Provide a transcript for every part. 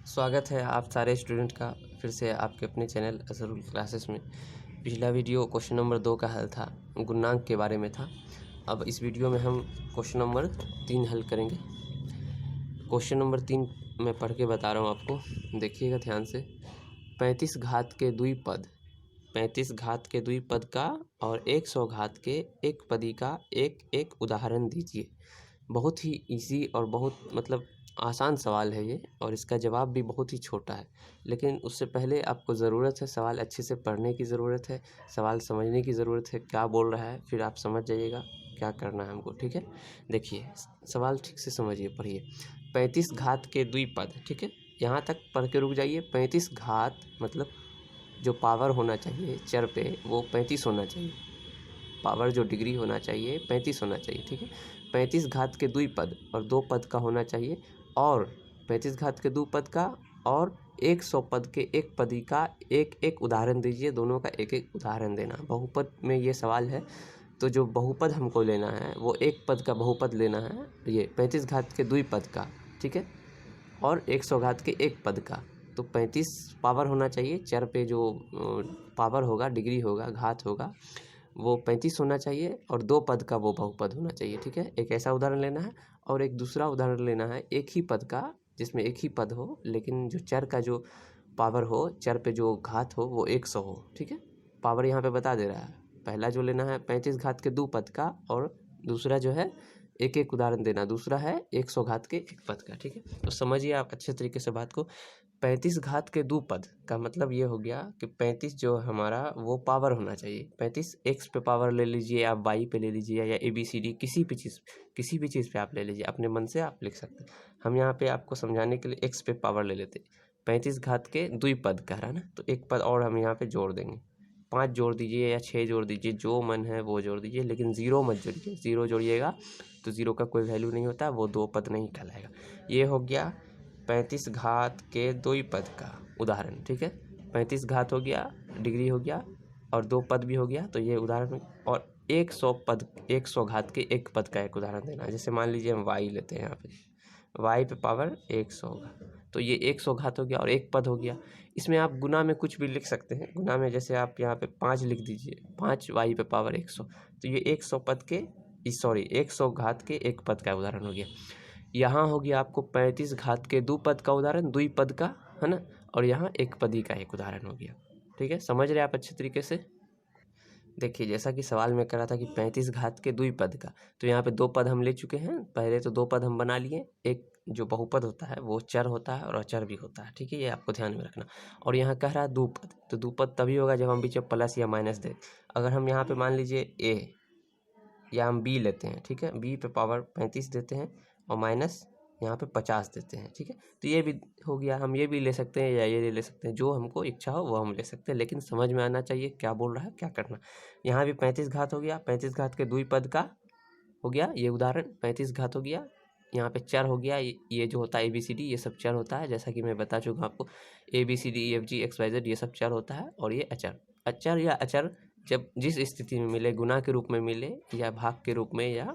स्वागत है आप सारे स्टूडेंट का फिर से आपके अपने चैनल अजहरुल क्लासेस में। पिछला वीडियो क्वेश्चन नंबर 2 का हल था, गुणांक के बारे में था। अब इस वीडियो में हम क्वेश्चन नंबर 3 हल करेंगे। क्वेश्चन नंबर 3 मैं पढ़ के बता रहा हूँ आपको, देखिएगा ध्यान से। 35 घात के द्विपद, 35 घात के द्विपद का और 100 घात के एक पदी का एक एक उदाहरण दीजिए। बहुत ही इजी और बहुत आसान सवाल है ये, और इसका जवाब भी बहुत ही छोटा है। लेकिन उससे पहले आपको ज़रूरत है सवाल अच्छे से पढ़ने की ज़रूरत है, सवाल समझने की ज़रूरत है क्या बोल रहा है, फिर आप समझ जाइएगा क्या करना है हमको। ठीक है, देखिए सवाल ठीक से समझिए, पढ़िए। 35 घात के द्विपद, ठीक है, यहाँ तक पढ़ के रुक जाइए। 35 घात मतलब जो पावर होना चाहिए चर पे वो 35 होना चाहिए, पावर जो डिग्री होना चाहिए 35 होना चाहिए। ठीक है, 35 घात के द्विपद और 2 पद का होना चाहिए, और 35 घात के 2 पद का और 100 पद के एक पदी का एक एक उदाहरण दीजिए। दोनों का एक एक उदाहरण देना। बहुपद में ये सवाल है, तो जो बहुपद हमको लेना है वो एक पद का बहुपद लेना है, ये 35 घात के द्विपद का, ठीक है, और 100 घात के एक पद का। तो 35 पावर होना चाहिए, चर पे जो पावर होगा, डिग्री होगा, घात होगा, वो 35 होना चाहिए, और 2 पद का वो बहुपद होना चाहिए। ठीक है, एक ऐसा उदाहरण लेना है, और एक दूसरा उदाहरण लेना है एक ही पद का, जिसमें एक ही पद हो लेकिन जो चर का जो पावर हो, चर पे जो घात हो वो 100 हो। ठीक है, पावर यहाँ पे बता दे रहा है। पहला जो लेना है 35 घात के 2 पद का, और दूसरा जो है एक एक उदाहरण देना, दूसरा है 100 घात के एक पद का। ठीक है, तो समझिए आप अच्छे तरीके से बात को। 35 घात के 2 पद का मतलब ये हो गया कि 35 जो हमारा वो पावर होना चाहिए। 35 एक्स पे पावर ले लीजिए, आप वाई पे ले लीजिए, या ABCD किसी भी चीज़ पे आप ले लीजिए, अपने मन से आप लिख सकते हैं। हम यहाँ पे आपको समझाने के लिए एक्स पे पावर ले लेते। 35 घात के 2 पद कह रहा है ना, तो एक पद और हम यहाँ पे जोड़ देंगे। 5 जोड़ दीजिए या 6 जोड़ दीजिए, जो मन है वो जोड़ दीजिए, लेकिन 0 मत जोड़िए। 0 जोड़िएगा तो 0 का कोई वैल्यू नहीं होता, वो 2 पद नहीं कहलाएगा। ये हो गया 35 घात के 2 पद का उदाहरण। ठीक है, 35 घात हो गया, डिग्री हो गया, और 2 पद भी हो गया, तो ये उदाहरण। और 100 पद, 100 घात के एक पद का एक उदाहरण देना। जैसे मान लीजिए हम वाई लेते हैं, यहाँ पे वाई पे पावर 100 होगा, तो ये 100 घात हो गया और एक पद हो गया। इसमें आप गुना में कुछ भी लिख सकते हैं। गुना में जैसे आप यहाँ पे 5 लिख दीजिए, 5 वाई पे पावर 100, तो ये 100 पद के 100 घात के एक पद का उदाहरण हो गया। यहाँ हो गया आपको 35 घात के 2 पद का उदाहरण, 2 पद का, है ना, और यहाँ एक पदी का एक उदाहरण हो गया। ठीक है, समझ रहे आप अच्छे तरीके से। देखिए जैसा कि सवाल में कह रहा था कि 35 घात के 2 पद का, तो यहाँ पे 2 पद हम ले चुके हैं। पहले तो 2 पद हम बना लिए। एक जो बहुपद होता है वो चर होता है और अचर भी होता है। ठीक है, ये आपको ध्यान में रखना। और यहाँ कह रहा है 2 पद, तो 2 पद तभी होगा जब हम बीच में प्लस या माइनस दे। अगर हम यहाँ पे मान लीजिए A या हम B लेते हैं, ठीक है, B पे पावर 35 देते हैं और माइनस यहाँ पे 50 देते हैं। ठीक है, तो ये भी हो गया। हम ये भी ले सकते हैं या ये ले सकते हैं, जो हमको इच्छा हो वो हम ले सकते हैं, लेकिन समझ में आना चाहिए क्या बोल रहा है, क्या करना। यहाँ भी 35 घात हो गया, 35 घात के 2 पद का हो गया ये उदाहरण। 35 घात हो गया, यहाँ पे चर हो गया। ये जो होता है ABCD, ये सब चर होता है, जैसा कि मैं बता चुका आपको। ABCD EFG XYZ ये सब चर होता है, और ये अचर। अचर या अचर जब जिस स्थिति में मिले, गुना के रूप में मिले, या भाग के रूप में, या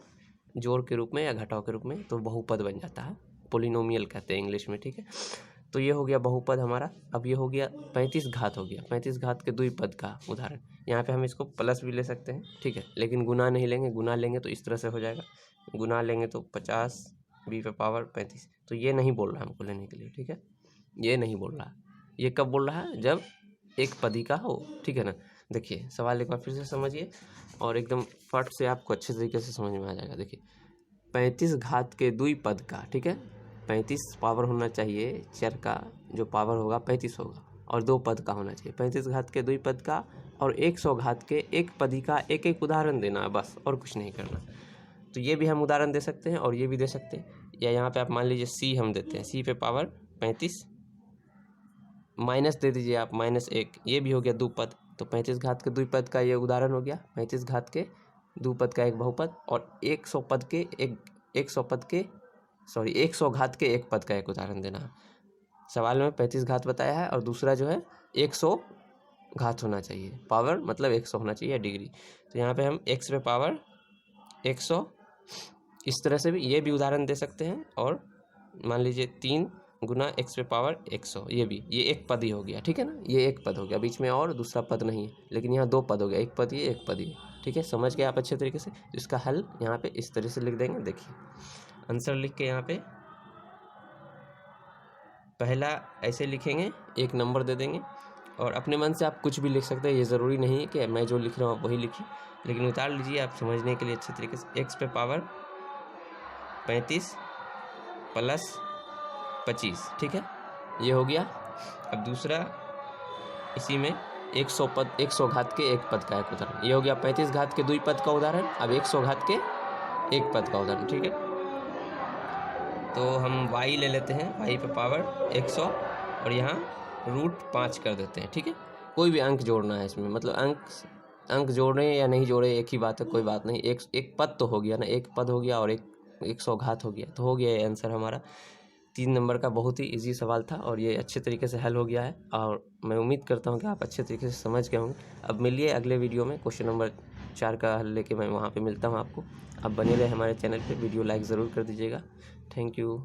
जोड़ के रूप में, या घटाव के रूप में, तो बहुपद बन जाता है। पोलिनोमियल कहते हैं इंग्लिश में। ठीक है, तो ये हो गया बहुपद हमारा। अब ये हो गया 35 घात हो गया, 35 घात के 2 पद का उदाहरण। यहाँ पे हम इसको प्लस भी ले सकते हैं, ठीक है, लेकिन गुना नहीं लेंगे। गुना लेंगे तो इस तरह से हो जाएगा, गुना लेंगे तो 50 B पे पावर 35। तो ये नहीं बोल रहा हमको लेने के लिए। ठीक है, ये नहीं बोल रहा। ये कब बोल रहा है? जब एक पदी का हो। ठीक है ना। देखिए सवाल एक बार फिर से समझिए, और एकदम फट से आपको अच्छे तरीके से समझ में आ जाएगा। देखिए 35 घात के 2 पद का, ठीक है, 35 पावर होना चाहिए, चर का जो पावर होगा 35 होगा, और 2 पद का होना चाहिए। 35 घात के 2 पद का और 100 घात के एक पदी का एक एक उदाहरण देना है, बस, और कुछ नहीं करना। तो ये भी हम उदाहरण दे सकते हैं और ये भी दे सकते हैं। या यहाँ पे आप मान लीजिए C हम देते हैं, C पे पावर 35 माइनस दे दीजिए आप, -1, ये भी हो गया 2 पद। तो 35 घात के 2 पद का ये उदाहरण हो गया। 35 घात के 2 पद का एक बहुपद, और 100 पद के 100 घात के एक पद का एक उदाहरण देना है। सवाल में 35 घात बताया है, और दूसरा जो है 100 घात होना चाहिए। पावर मतलब 100 होना चाहिए डिग्री। तो यहाँ पे हम x पे पावर 100 इस तरह से भी ये भी उदाहरण दे सकते हैं। और मान लीजिए 3 गुना x पे पावर 100, ये एक पद ही हो गया, ठीक है ना, ये एक पद हो गया, बीच में और दूसरा पद नहीं है, लेकिन यहाँ दो पद हो गया, एक पद ये एक पद ये, ठीक है, समझ गए आप अच्छे तरीके से। इसका हल यहाँ पे इस तरह से लिख देंगे, देखिए आंसर लिख के यहाँ पे पहला ऐसे लिखेंगे, एक नंबर दे देंगे, और अपने मन से आप कुछ भी लिख सकते हैं, ये ज़रूरी नहीं है कि मैं जो लिख रहा हूँ वही लिखिए, लेकिन उतार लीजिए आप समझने के लिए अच्छे तरीके से। x पे पावर 35 प्लस 25, ठीक है, ये हो गया। अब दूसरा इसी में 100 पद, 100 घात के एक पद का एक उदाहरण, ये हो गया 35 घात के 2 पद का उदाहरण। अब 100 घात के एक पद का उदाहरण, ठीक है। तो हम y ले लेते हैं, y पे पावर 100 और यहाँ √5 कर देते हैं, ठीक है। कोई भी अंक जोड़ना है इसमें, मतलब अंक जोड़े या नहीं जोड़े एक ही बात है, कोई बात नहीं। एक पद तो हो गया ना, एक पद हो गया और 100 घात हो गया, तो हो गया ये आंसर हमारा। 3 नंबर का बहुत ही इजी सवाल था और ये अच्छे तरीके से हल हो गया है, और मैं उम्मीद करता हूँ कि आप अच्छे तरीके से समझ गए होंगे। अब मिलिए अगले वीडियो में, क्वेश्चन नंबर 4 का हल लेके मैं वहाँ पे मिलता हूँ आपको। अब बने रहे हमारे चैनल पे, वीडियो लाइक ज़रूर कर दीजिएगा। Thank you.